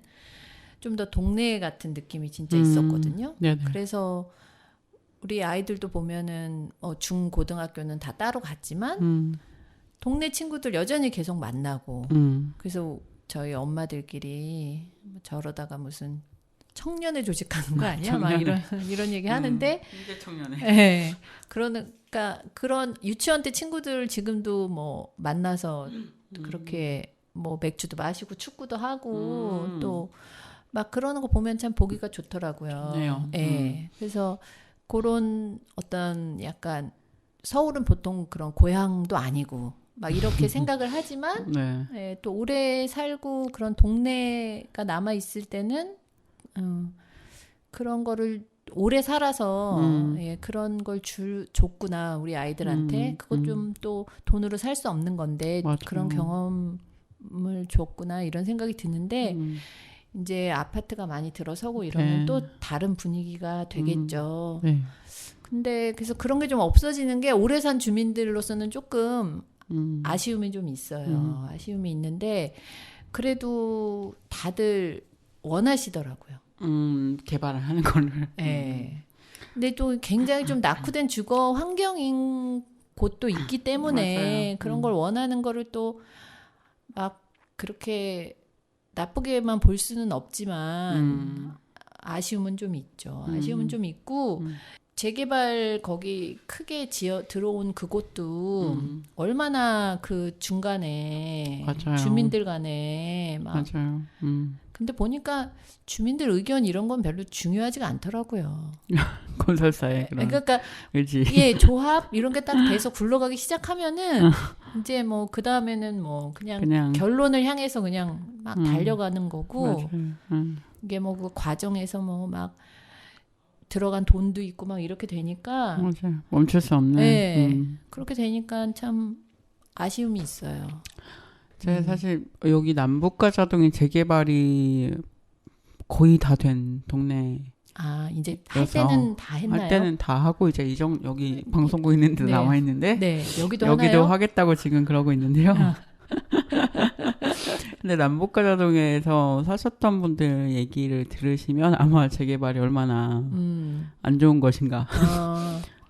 좀 더 동네 같은 느낌이 진짜 있었거든요. 네네. 그래서 우리 아이들도 보면은 중고등학교는 다 따로 갔지만 동네 친구들 여전히 계속 만나고 그래서 저희 엄마들끼리 저러다가 무슨 청년회 조직하는 거 아니야? 막 이런 얘기 하는데 홍제 청년회. 네. 그러니까 그런 유치원 때 친구들 지금도 뭐 만나서 그렇게 뭐 맥주도 마시고 축구도 하고 또 막 그러는 거 보면 참 보기가 좋더라고요. 좋네요. 네. 그래서 그런 어떤 약간 서울은 보통 그런 고향도 아니고 막 이렇게 생각을 하지만 네. 예, 또 오래 살고 그런 동네가 남아 있을 때는 그런 거를 오래 살아서 예, 그런 걸 줬구나 우리 아이들한테. 그거 좀 또 돈으로 살 수 없는 건데 맞아요. 그런 경험을 줬구나 이런 생각이 드는데 이제 아파트가 많이 들어서고 이러면 네. 또 다른 분위기가 되겠죠. 네. 근데 그래서 그런 게 좀 없어지는 게 오래 산 주민들로서는 조금 아쉬움이 좀 있어요. 아쉬움이 있는데 그래도 다들 원하시더라고요. 개발을 하는 거를. 네. 근데 또 굉장히 좀 낙후된 주거 환경인 곳도 있기 때문에 맞아요. 그런 걸 원하는 거를 또 막 그렇게 나쁘게만 볼 수는 없지만 아쉬움은 좀 있죠. 아쉬움은 좀 있고 재개발 거기 크게 들어온 그곳도 얼마나 그 중간에 맞아요. 주민들 간에 막 맞아요. 근데 보니까 주민들 의견 이런 건 별로 중요하지가 않더라고요. 건설사의 그런 그러니까 의지. 예, 조합 이런 게 딱 돼서 굴러가기 시작하면은 이제 뭐 그 다음에는 뭐 그냥 결론을 향해서 그냥 막 달려가는 거고 맞아요. 이게 뭐 그 과정에서 뭐 막 들어간 돈도 있고 막 이렇게 되니까 맞아요. 멈출 수 없는. 네, 그렇게 되니까 참 아쉬움이 있어요. 제가 사실 여기 남북가 자동이 재개발이 거의 다 된 동네. 아, 이제 할 때는 다 했나요? 할 때는 다 하고 이제 여기 방송국 있는 데 네. 나와 있는데 네, 여기도 여기도 하나요? 하겠다고 지금 그러고 있는데요. 근데 남북가 자동에서 사셨던 분들 얘기를 들으시면 아마 재개발이 얼마나 안 좋은 것인가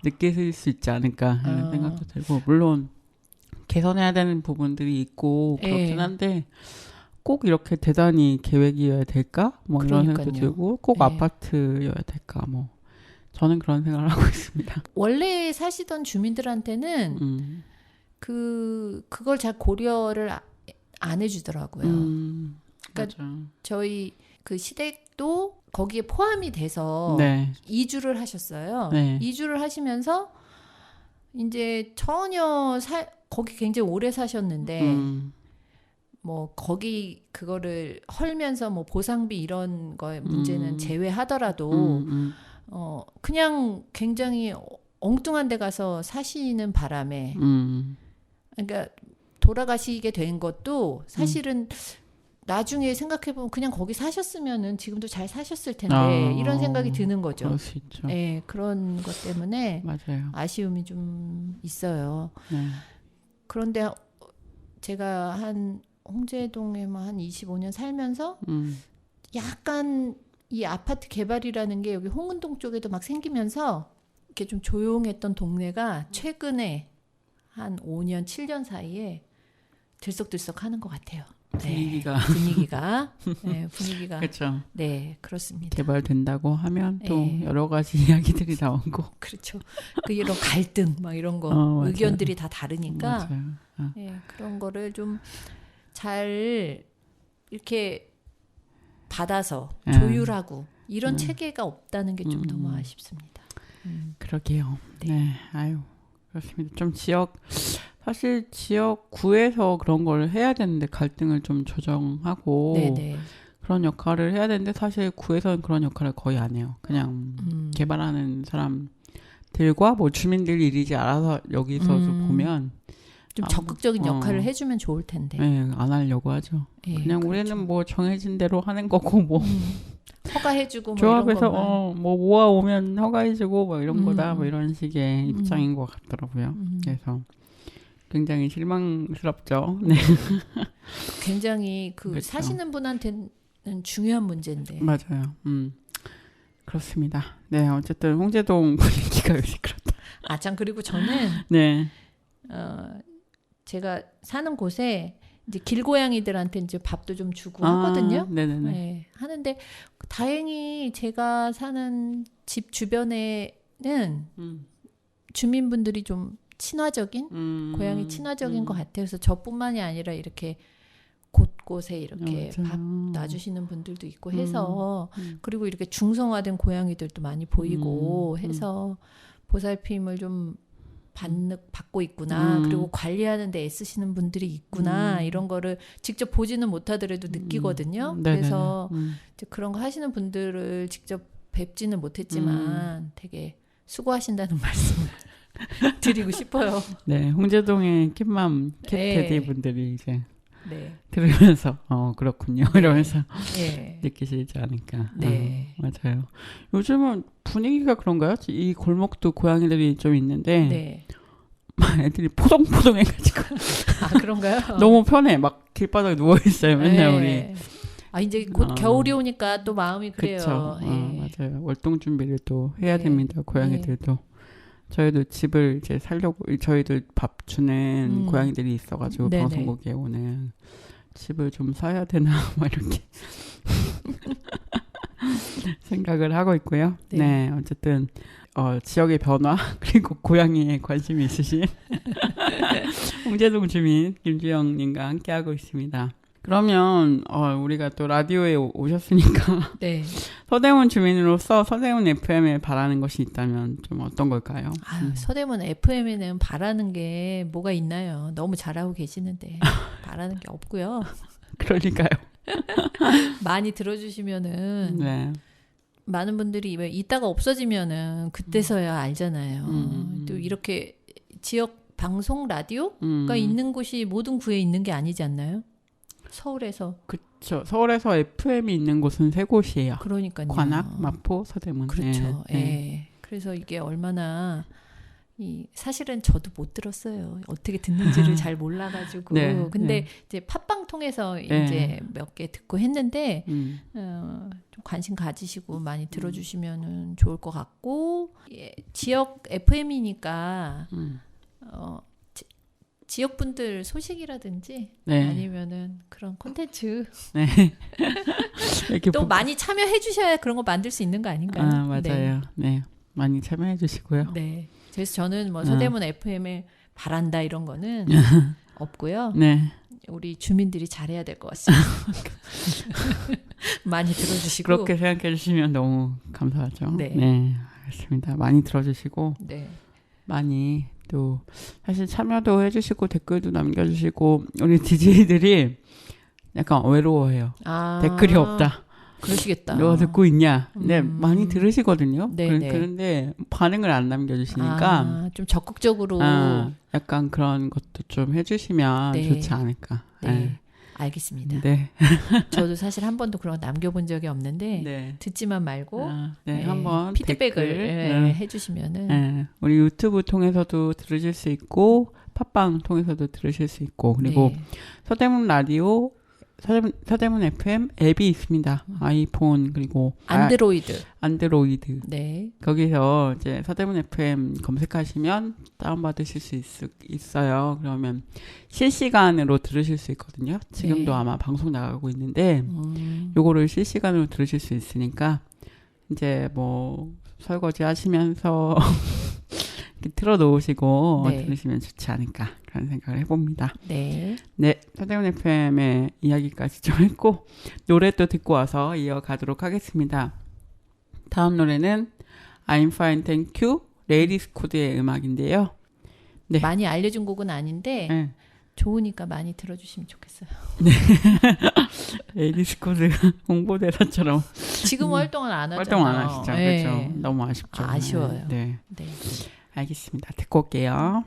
느끼실 수 있지 않을까 하는 생각도 들고 물론 개선해야 되는 부분들이 있고 그렇긴 한데 꼭 이렇게 대단히 계획이어야 될까? 뭐 이런 생각도 들고 꼭 아파트여야 될까? 뭐 저는 그런 생각을 하고 있습니다. 원래 사시던 주민들한테는 그걸 잘 고려를 안 해주더라고요. 그러니까 맞아. 저희 그 시댁도 거기에 포함이 돼서 네. 이주를 하셨어요. 네. 이주를 하시면서 이제 전혀 거기 굉장히 오래 사셨는데 뭐 거기 그거를 헐면서 뭐 보상비 이런 거에 문제는 제외하더라도 그냥 굉장히 엉뚱한 데 가서 사시는 바람에 그러니까 돌아가시게 된 것도 사실은 나중에 생각해보면 그냥 거기 사셨으면은 지금도 잘 사셨을 텐데 이런 생각이 드는 거죠. 그럴 수 있죠. 네, 그런 것 때문에 맞아요. 아쉬움이 좀 있어요. 네. 그런데 제가 한 홍제동에만 한 25년 살면서 약간 이 아파트 개발이라는 게 여기 홍은동 쪽에도 막 생기면서 이렇게 좀 조용했던 동네가 최근에 한 5년, 7년 사이에 들썩들썩 하는 것 같아요. 분위기가. 네, 분위기가. 그렇죠. 네, 그렇습니다. 개발된다고 하면 또 네. 여러 가지 이야기들이 나오고. 그렇죠. 그 이런 갈등, 막 이런 거. 맞아요. 의견들이 다 다르니까. 맞아요. 네, 그런 거를 좀 잘 이렇게 받아서 조율하고 이런 체계가 없다는 게 좀 너무 아쉽습니다. 그러게요. 네. 아유, 그렇습니다. 좀 사실 지역구에서 그런 걸 해야 되는데 갈등을 좀 조정하고 네네. 그런 역할을 해야 되는데 사실 구에서는 그런 역할을 거의 안 해요. 그냥 개발하는 사람들과 뭐 주민들 일이지 알아서 여기서 보면 좀 적극적인 역할을 해주면 좋을 텐데. 네, 안 하려고 하죠. 예, 그냥 그렇죠. 우리는 뭐 정해진 대로 하는 거고 뭐 허가해주고 뭐 조합에서 이런 것만. 뭐 모아오면 허가해주고 뭐 이런 거다 뭐 이런 식의 입장인 것 같더라고요. 그래서 굉장히 실망스럽죠. 네. 굉장히 그렇죠. 사시는 분한테는 중요한 문제인데. 맞아요. 그렇습니다. 네, 어쨌든 홍제동 분위기가 요새 그렇다. 아, 참 그리고 저는 네. 제가 사는 곳에 이제 길고양이들한테 이제 밥도 좀 주고 하거든요. 네네네. 네, 하는데 다행히 제가 사는 집 주변에는 주민분들이 좀 친화적인 고양이 친화적인 것 같아요. 그래서 저뿐만이 아니라 이렇게 곳곳에 이렇게 밥 놔주시는 분들도 있고 해서 그리고 이렇게 중성화된 고양이들도 많이 보이고 해서 보살핌을 좀 받고 있구나. 그리고 관리하는 데 애쓰시는 분들이 있구나. 이런 거를 직접 보지는 못하더라도 느끼거든요. 그래서 이제 그런 거 하시는 분들을 직접 뵙지는 못했지만 되게 수고하신다는 말씀을 드리고 싶어요. 네, 홍제동의 캣맘, 네. 캣테디 분들이 이제 네. 들으면서 그렇군요 이러면서 네. 느끼시지 않을까. 네. 맞아요. 요즘은 분위기가 그런가요? 이 골목도 고양이들이 좀 있는데 네. 막 애들이 포동포동해가지고 아, 그런가요? 너무 편해. 막 길바닥에 누워 있어요. 맨날 우리. 네. 아, 이제 곧 겨울이 오니까 또 마음이 그래요. 그렇죠. 예. 맞아요. 월동 준비를 또 해야 네. 됩니다. 고양이들도. 저희도 집을 이제 살려고 저희도 밥 주는 고양이들이 있어가지고 네네. 방송국에 오는 집을 좀 사야 되나 막 이렇게 생각을 하고 있고요. 네. 네, 어쨌든 지역의 변화 그리고 고양이에 관심이 있으신 홍제동 주민 김주영님과 함께하고 있습니다. 그러면 우리가 또 라디오에 오셨으니까 네. 서대문 주민으로서 서대문 FM에 바라는 것이 있다면 좀 어떤 걸까요? 아유, 서대문 FM에는 바라는 게 뭐가 있나요? 너무 잘하고 계시는데 바라는 게 없고요. 그러니까요. 많이 들어주시면은 네. 많은 분들이 왜 이따가 없어지면은 그때서야 알잖아요. 음. 또 이렇게 지역 방송 라디오가 있는 곳이 모든 구에 있는 게 아니지 않나요? 서울에서. 그렇죠. 서울에서 FM이 있는 곳은 세 곳이에요. 그러니까요. 관악, 마포, 서대문. 그렇죠. 네. 예. 그래서 이게 얼마나 사실은 저도 못 들었어요. 어떻게 듣는지를 잘 몰라가지고. 네, 근데 네. 이제 팟빵 통해서 네. 이제 몇 개 듣고 했는데 좀 관심 가지시고 많이 들어주시면은 좋을 것 같고 지역 FM이니까 지역 분들 소식이라든지 네. 아니면은 그런 콘텐츠 네. 이렇게 또 많이 참여해 주셔야 그런 거 만들 수 있는 거 아닌가요? 맞아요. 네. 많이 참여해 주시고요. 네. 그래서 저는 뭐 서대문 FM을 바란다 이런 거는 없고요. 네. 우리 주민들이 잘해야 될 것 같습니다. 많이 들어주시고. 그렇게 생각해 주시면 너무 감사하죠. 네. 알겠습니다. 많이 들어주시고 네. 많이 또 사실 참여도 해주시고 댓글도 남겨주시고 우리 DJ들이 약간 외로워해요. 댓글이 없다. 그러시겠다. 너 듣고 있냐? 네, 많이 들으시거든요. 네네. 그런데 반응을 안 남겨주시니까 좀 적극적으로. 약간 그런 것도 좀 해주시면 네. 좋지 않을까. 네. 알겠습니다. 네. 저도 사실 한 번도 그런 거 남겨본 적이 없는데 네. 듣지만 말고 네, 한번 피드백을 댓글, 해주시면은 네, 우리 유튜브 통해서도 들으실 수 있고 팟빵 통해서도 들으실 수 있고 그리고 네. 서대문 라디오 서대문 FM 앱이 있습니다. 아이폰 그리고 안드로이드. 네. 거기서 이제 서대문 FM 검색하시면 다운받으실 수 있어요. 그러면 실시간으로 들으실 수 있거든요. 지금도 네. 아마 방송 나가고 있는데 요거를 실시간으로 들으실 수 있으니까 이제 뭐 설거지 하시면서 이렇게 틀어놓으시고 네. 들으시면 좋지 않을까 그런 생각을 해봅니다. 네. 네, 서대문 FM의 이야기까지 좀 했고 노래 또 듣고 와서 이어가도록 하겠습니다. 다음 노래는 I'm Fine Thank You, 레이디스 코드의 음악인데요. 네. 많이 알려준 곡은 아닌데 네. 좋으니까 많이 들어주시면 좋겠어요. 레이디스 코드 홍보대사처럼 지금 활동은 안 하잖아요. 활동 안 하시죠. 네. 그렇죠. 너무 아쉽죠. 아쉬워요. 네. 네. 알겠습니다. 듣고 올게요.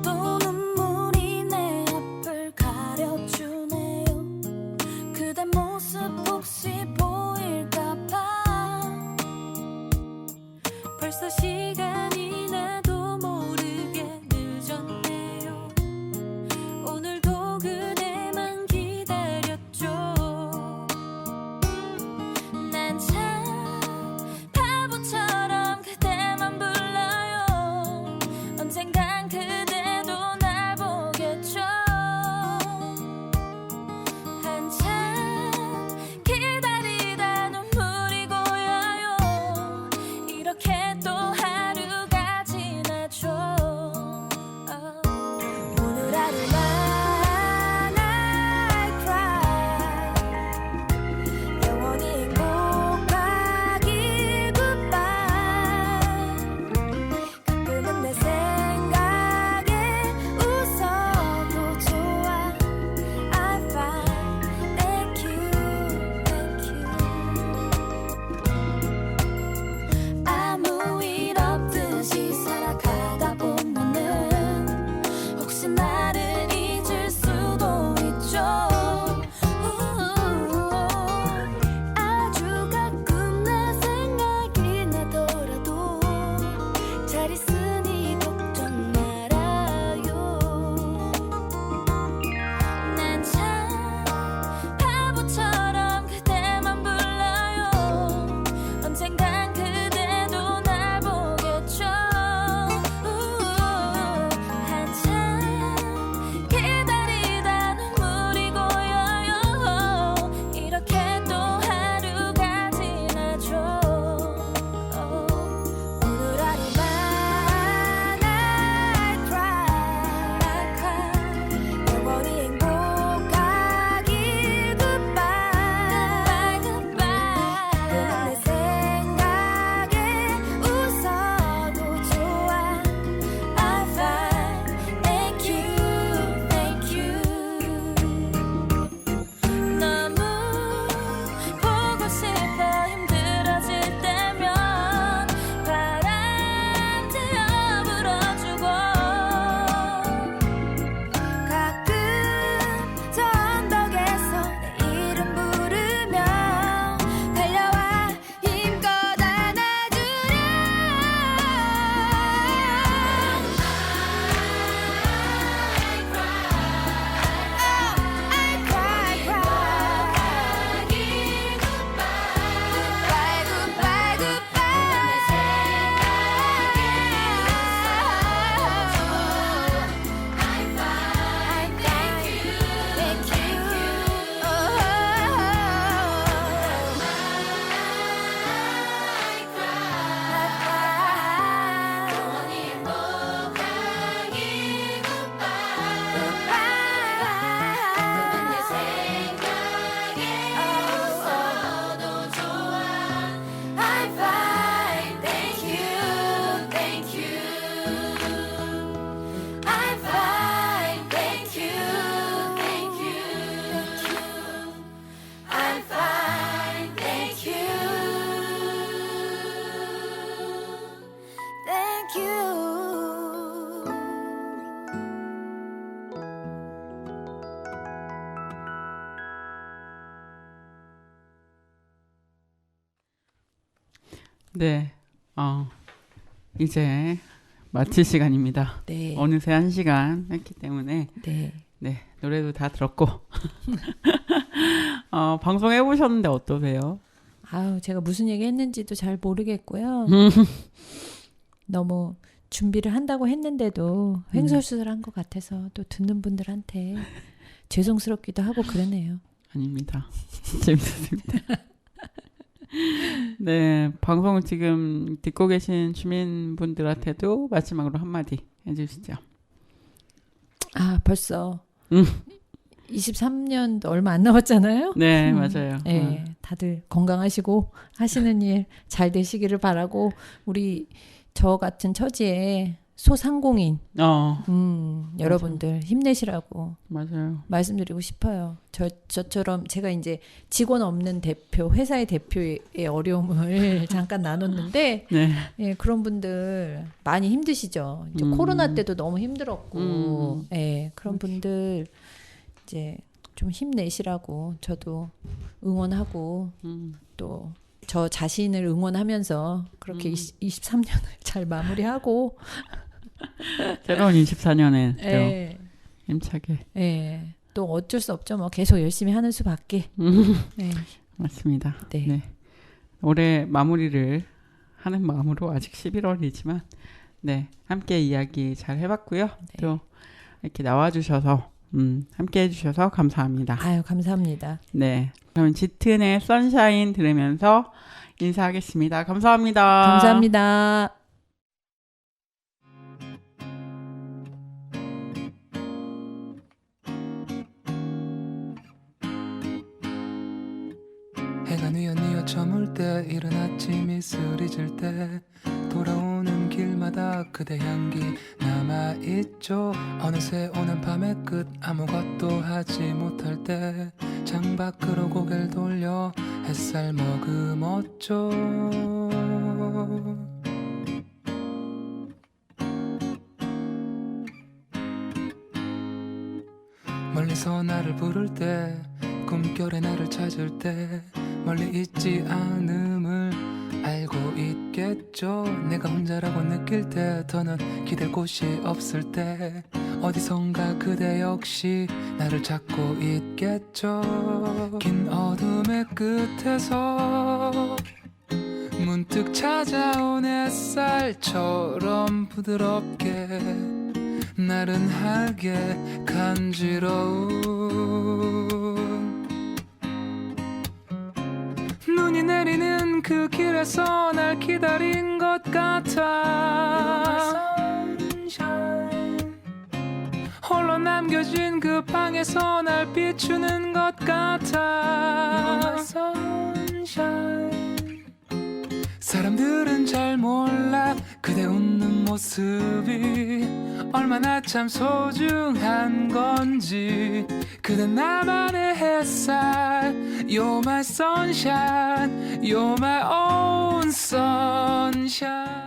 또 눈물이 내 앞을 가려주네요. 그대 모습 혹시 보일까봐 벌써 시간이 나도 모르게 늦었네요. 오늘도 그대만 기다렸죠. 난 참 바보처럼 그대만 불러요. 언젠간 그대도 날 보겠죠. 한참 기다리다 눈물이 고여요. 이렇게 또 하루 you. 네, 이제 마칠 시간입니다. 네. 어느새 1시간 했기 때문에 네. 네, 노래도 다 들었고 방송해 보셨는데 어떠세요? 아유, 제가 무슨 얘기 했는지도 잘 모르겠고요. 너무 준비를 한다고 했는데도 횡설수설한 것 같아서 또 듣는 분들한테 죄송스럽기도 하고 그러네요. 아닙니다. 재밌었습니다. 네, 방송을 지금 듣고 계신 주민분들한테도 마지막으로 한마디 해주시죠. 아, 벌써 23년도 얼마 안 남았잖아요. 네, 맞아요. 네, 다들 건강하시고 하시는 일 잘 되시기를 바라고 우리 저 같은 처지에 소상공인 여러분들 힘내시라고 맞아요. 말씀드리고 싶어요. 저처럼 제가 이제 직원 없는 대표, 회사의 대표의 어려움을 잠깐 나눴는데 네, 예, 그런 분들 많이 힘드시죠. 이제 코로나 때도 너무 힘들었고 예, 그런 분들 이제 좀 힘내시라고 저도 응원하고 또 저 자신을 응원하면서 그렇게 23년을 잘 마무리하고 새로운 24년에 예, 힘차게. 예, 또 어쩔 수 없죠. 뭐 계속 열심히 하는 수밖에. 예, 맞습니다. 네. 네. 올해 마무리를 하는 마음으로 아직 11월이지만 네, 함께 이야기 잘 해봤고요. 네. 또 이렇게 나와주셔서 함께 해주셔서 감사합니다. 아유, 감사합니다. 네, 그럼 짙은의 선샤인 들으면서 인사하겠습니다. 감사합니다. 감사합니다. 해가 뉘어뉘어 저물 때 이른 아침 이슬이 질 때 돌아오는 길마다 그대 향기 남아있죠. 어느새 오는 밤의 끝 아무것도 하지 못할 때 창밖으로 고개를 돌려 햇살 머금었죠. 멀리서 나를 부를 때 꿈결에 나를 찾을 때 멀리 있지 않음을 알고 있겠죠. 내가 혼자라고 느낄 때 더는 기댈 곳이 없을 때 어디선가 그대 역시 나를 찾고 있겠죠. 긴 어둠의 끝에서 문득 찾아온 햇살처럼 부드럽게 나른하게 간지러운 눈이 내리는 그 길에서 날 기다린 것 같아. 홀로 남겨진 그 방에서 날 비추는 것 같아. 사람들은 잘 몰라 그대 웃는 모습이 얼마나 참 소중한 건지. 그대 나만의 햇살 You're my sunshine You're my own sunshine.